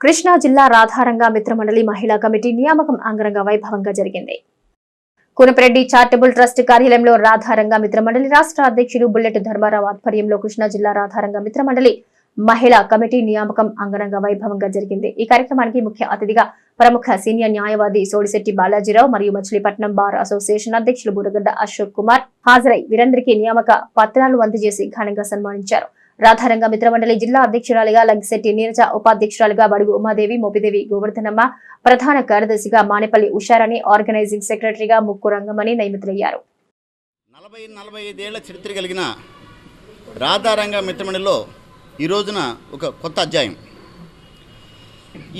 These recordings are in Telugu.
కృష్ణా జిల్లా రాధారంగ మిత్రమండలి మహిళా కమిటీ నియామకం అంగరంగ వైభవంగా జరిగింది. కునపరెడ్డి చారిటబుల్ ట్రస్ట్ కార్యాలయంలో రాధారంగ మిత్రమండలి రాష్ట్ర అధ్యక్షుడు బుల్లెట్ ధర్మారావు ఆధ్వర్యంలో కృష్ణా జిల్లా రాధారంగ మిత్రమండలి మహిళా కమిటీ నియామకం అంగరంగ వైభవంగా జరిగింది. ఈ కార్యక్రమానికి ముఖ్య అతిథిగా ప్రముఖ సీనియర్ న్యాయవాది సోడిశెట్టి బాలాజీరావు మరియు మచిలీపట్నం బార్ అసోసియేషన్ అధ్యక్షులు బుడగడ్డ అశోక్ కుమార్ హాజరై వీరందరికీ నియామక పత్రాలు అందజేసి ఘనంగా సన్మానించారు. రాధారంగ మిత్రమండలి జిల్లా అధ్యక్షురాలిగా లంకిశెట్టి నీరజ, ఉపాధ్యక్షురాలిగా బడుగు ఉమాదేవి, మోపిదేవి గోవర్ధనమ్మ, ప్రధాన కార్యదర్శిగా మానేపల్లి ఉషారాణి, ఆర్గనైజింగ్ సెక్రటరీగా ముక్కు రంగమని నియమితులయ్యారు. 45 ఏళ్ల చరిత్ర కలిగిన రాధారంగ మిత్రమండలిలో ఈ రోజున ఒక కొత్త అధ్యాయం.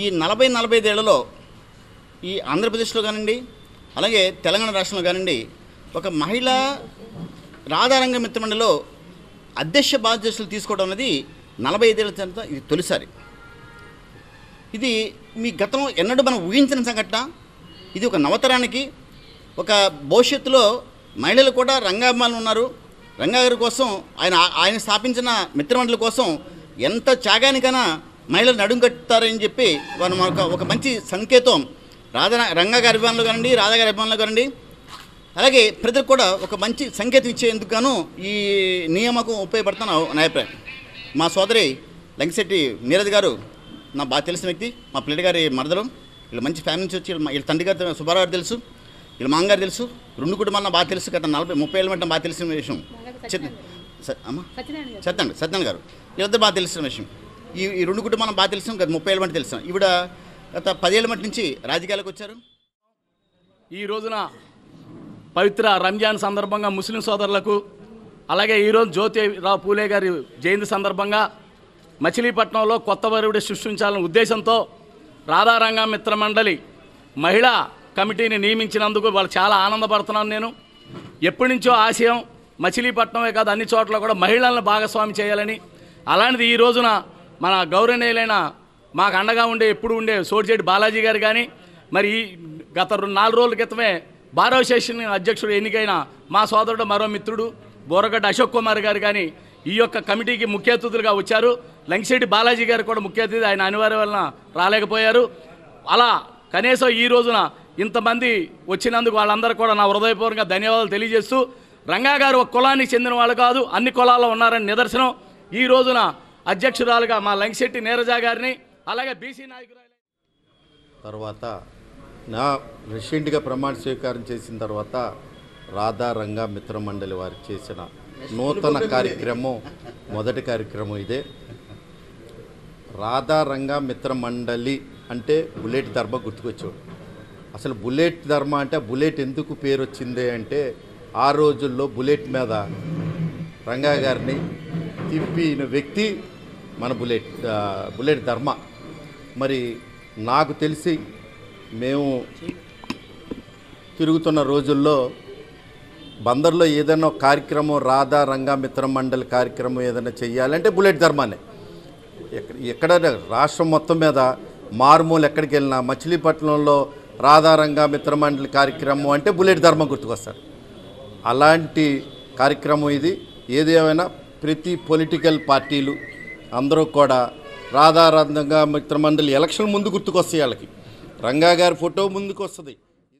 ఈ 45 ఏళ్లలో ఈ ఆంధ్రప్రదేశ్లో కానివ్వండి, అలాగే తెలంగాణ రాష్ట్రంలో కానివ్వండి, ఒక మహిళ రాధారంగ మిత్రమండలిలో అధ్యక్ష బాధ్యతలు తీసుకోవడం అనేది 45 ఏళ్ల తర్వాత ఇది తొలిసారి. ఇది మీ గతంలో ఎన్నడూ మనం ఊహించిన సంఘటన. ఇది ఒక నవతరానికి, ఒక భవిష్యత్తులో మహిళలు కూడా రంగాభిమానులు ఉన్నారు. రంగా గారి కోసం ఆయన స్థాపించిన మిత్రమండలి కోసం ఎంత త్యాగానికైనా మహిళలు నడుం కట్టుతారని చెప్పి వారు మనకు ఒక మంచి సంకేతం. రంగా గారి అభిమానులు కానివ్వండి, రాధా గారి అభిమానులు కానివ్వండి, అలాగే ప్రజలకు కూడా ఒక మంచి సంకేతం ఇచ్చేందుకు గాను ఈ నియామకం ఉపయోగపడుతున్న నా అభిప్రాయం. మా సోదరి లంకిశెట్టి నీరజ్ గారు నా బాగా తెలిసిన వ్యక్తి, మా పిల్లడి గారి మరదలు. వీళ్ళు మంచి ఫ్యామిలీ నుంచి వచ్చి వీళ్ళ తండ్రి గారు సుబ్బారావు గారు తెలుసు, వీళ్ళ మామగారు తెలుసు, 2 కుటుంబాలు నాకు బాగా తెలుసు. గత 30 ఏళ్ళ మధ్య బాగా తెలిసిన విషయం. సత్యనారాయణ గారు వీళ్ళిద్దరు బాగా తెలిసిన విషయం. ఈ 2 కుటుంబాలు బాగా తెలిసిన గత 30 ఏళ్ళ మధ్య తెలిసిన. ఈవిడ గత 10 ఏళ్ళ మధ్య నుంచి రాజకీయాలకు వచ్చారు. ఈ రోజున పవిత్ర రంజాన్ సందర్భంగా ముస్లిం సోదరులకు, అలాగే ఈరోజు జ్యోతిరావు పూలే గారి జయంతి సందర్భంగా మచిలీపట్నంలో కొత్త వరుడి సృష్టించాలనే ఉద్దేశంతో రాధారంగ మిత్రమండలి మహిళా కమిటీని నియమించినందుకు వాళ్ళు చాలా ఆనందపడుతున్నాను. నేను ఎప్పటి నుంచో ఆశయం మచిలీపట్నమే కాదు అన్ని చోట్ల కూడా మహిళలను భాగస్వామి చేయాలని. అలాంటిది ఈ రోజున మన గౌరవనీయులైన మాకు అండగా ఎప్పుడు ఉండే సోడిశెట్టి బాలాజీ గారు కానీ, మరి గత 4 రోజుల క్రితమే బార్ అసోసియేషన్ అధ్యక్షుడు ఎన్నికైన మా సోదరుడు మరో మిత్రుడు బోరగడ్డ అశోక్ కుమార్ గారు కానీ ఈ యొక్క కమిటీకి ముఖ్య అతిథులుగా వచ్చారు. లంకిశెట్టి బాలాజీ గారు కూడా ముఖ్య అతిథి, ఆయన అనివార్యం వలన రాలేకపోయారు. అలా కనీసం ఈ రోజున ఇంతమంది వచ్చినందుకు వాళ్ళందరూ కూడా నా హృదయపూర్వకంగా ధన్యవాదాలు తెలియజేస్తూ, రంగా గారు ఒక కులానికి చెందిన వాళ్ళు కాదు, అన్ని కులాల్లో ఉన్నారని నిదర్శనం. ఈ రోజున అధ్యక్షురాలుగా మా లంకిశెట్టి నీరజ గారిని, అలాగే బీసీ నాయకురాలు తర్వాత నా రీసెంట్గా ప్రమాణ స్వీకారం చేసిన తర్వాత రాధారంగ మిత్రమండలి వారు చేసిన నూతన కార్యక్రమం, మొదటి కార్యక్రమం ఇదే. రాధారంగ మిత్రమండలి అంటే బుల్లెట్ ధర్మ గుర్తుకొచ్చాడు. అసలు బుల్లెట్ ధర్మ అంటే బుల్లెట్ ఎందుకు పేరు వచ్చింది అంటే, ఆ రోజుల్లో బుల్లెట్ మీద రంగా గారిని తిప్పిన వ్యక్తి మన బుల్లెట్ ధర్మ. మరి నాకు తెలిసి మేము తిరుగుతున్న రోజుల్లో బందర్లో ఏదైనా కార్యక్రమం, రాధారంగ మిత్రమండలి కార్యక్రమం ఏదైనా చెయ్యాలంటే బుల్లెట్ ధర్మానే. ఎక్కడ రాష్ట్రం మొత్తం మీద మారుమూలు ఎక్కడికి వెళ్ళినా మచిలీపట్నంలో రాధారంగ మిత్రమండలి కార్యక్రమం అంటే బుల్లెట్ ధర్మం గుర్తుకొస్తారు. అలాంటి కార్యక్రమం ఇది. ఏదేమైనా ప్రతి పొలిటికల్ పార్టీలు అందరూ కూడా రాధారంగ మిత్రమండలి ఎలక్షన్ ముందు గుర్తుకొస్తాయి. వాళ్ళకి రంగా గారి ఫోటో ముందుకు వస్తుంది.